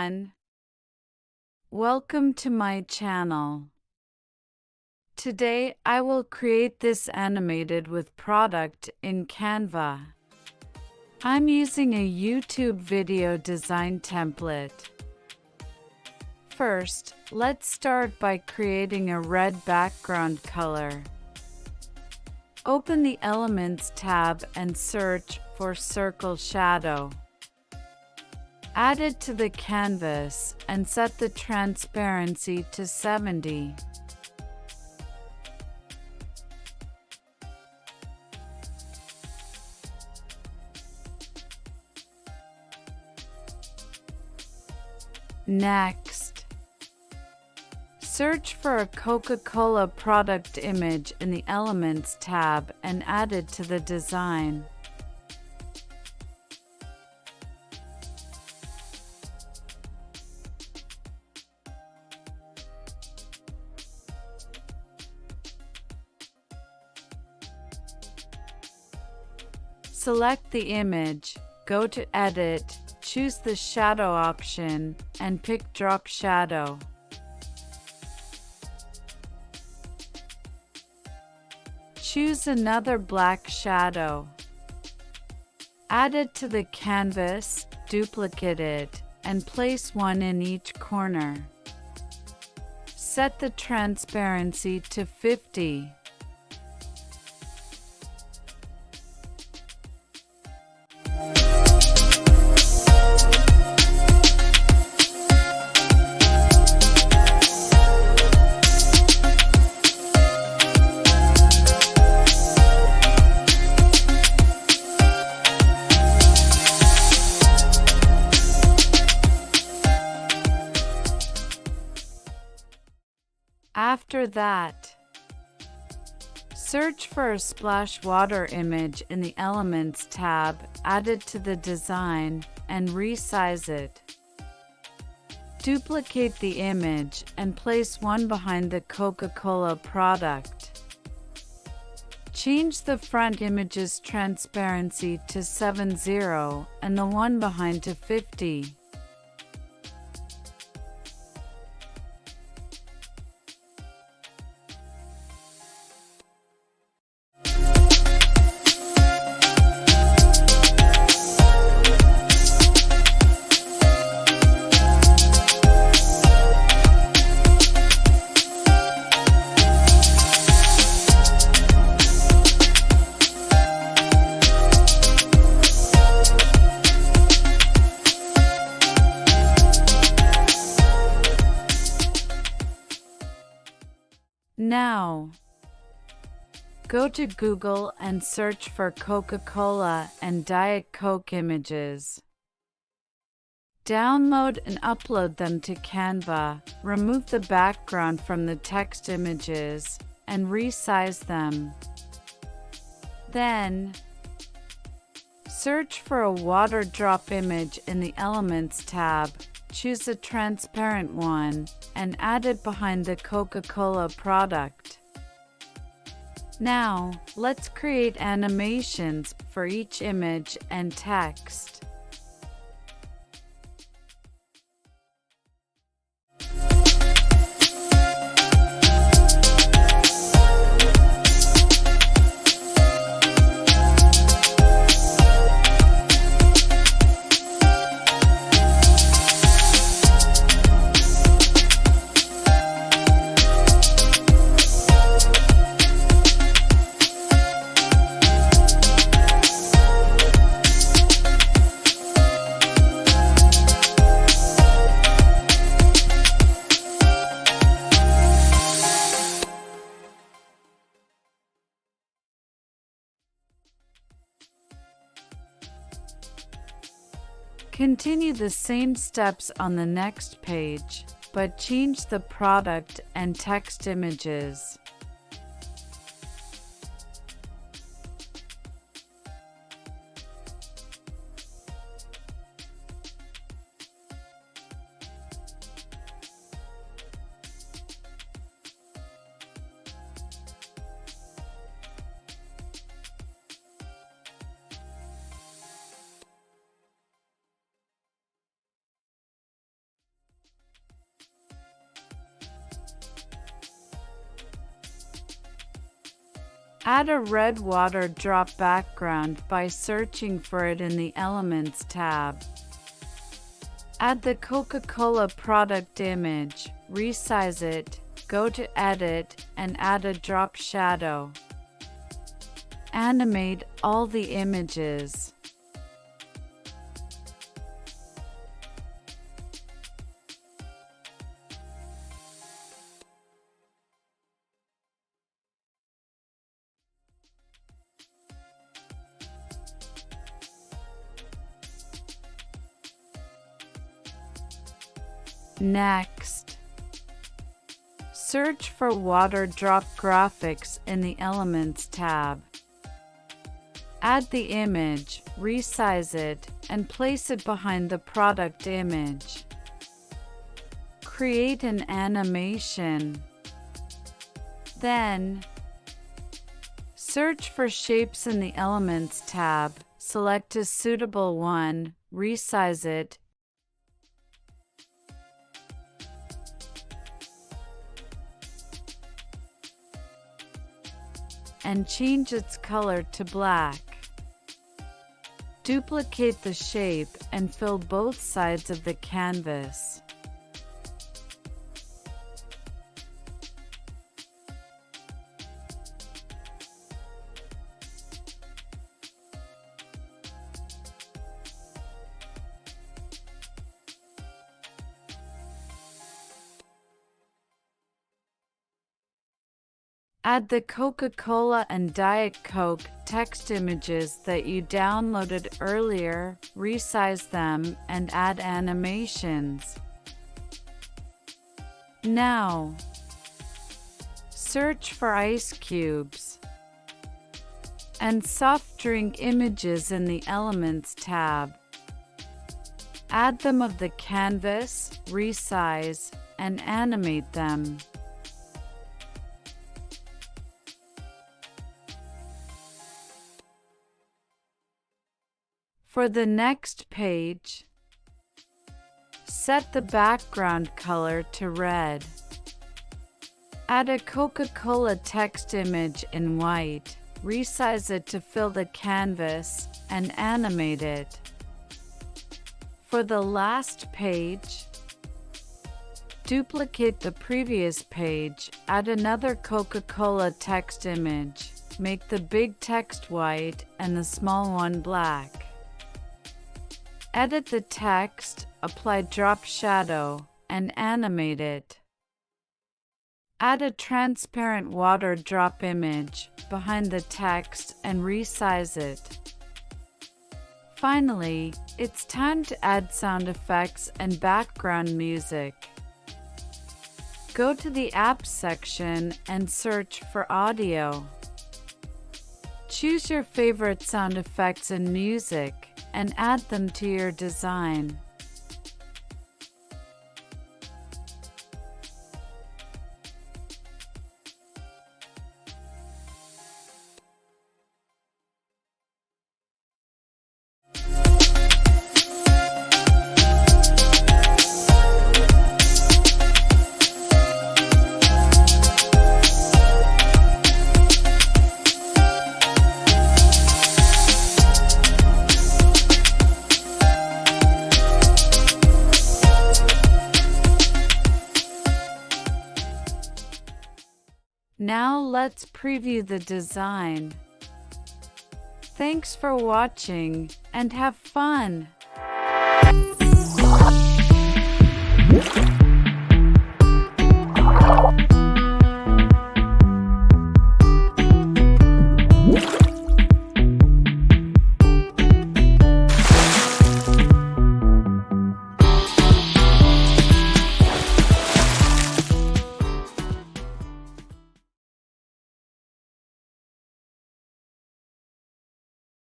everyone. Welcome to my channel. Today I will create this animated with product in Canva. I'm using a YouTube video design template. First, let's start by creating a red background color. Open the Elements tab and search for Circle Shadow. Add it to the canvas and set the transparency to 70. Next, search for a Coca-Cola product image in the Elements tab and add it to the design. Select the image, go to Edit, choose the Shadow option, and pick Drop Shadow. Choose another black shadow. Add it to the canvas, duplicate it, and place one in each corner. Set the transparency to 50. After that, search for a splash water image in the Elements tab, add it to the design, and resize it. Duplicate the image and place one behind the Coca-Cola product. Change the front image's transparency to 70 and the one behind to 50. Now, go to Google and search for Coca-Cola and Diet Coke images. Download and upload them to Canva, remove the background from the text images, and resize them. Then, search for a water drop image in the Elements tab. Choose a transparent one and add it behind the Coca-Cola product. Now, let's create animations for each image and text. Continue the same steps on the next page, but change the product and text images. Add a red water drop background by searching for it in the Elements tab. Add the Coca-Cola product image, resize it, go to Edit, and add a drop shadow. Animate all the images. Next, search for water drop graphics in the Elements tab. Add the image, resize it, and place it behind the product image. Create an animation. Then, search for shapes in the Elements tab, select a suitable one, resize it, and change its color to black. Duplicate the shape and fill both sides of the canvas. Add the Coca-Cola and Diet Coke text images that you downloaded earlier, resize them, and add animations. Now, search for ice cubes and soft drink images in the Elements tab. Add them of the canvas, resize, and animate them. For the next page, set the background color to red. Add a Coca-Cola text image in white, resize it to fill the canvas, and animate it. For the last page, duplicate the previous page, add another Coca-Cola text image, make the big text white and the small one black. Edit the text, apply drop shadow, and animate it. Add a transparent water drop image behind the text and resize it. Finally, it's time to add sound effects and background music. Go to the Apps section and search for Audio. Choose your favorite sound effects and music and add them to your design. Now let's preview the design. Thanks for watching and have fun!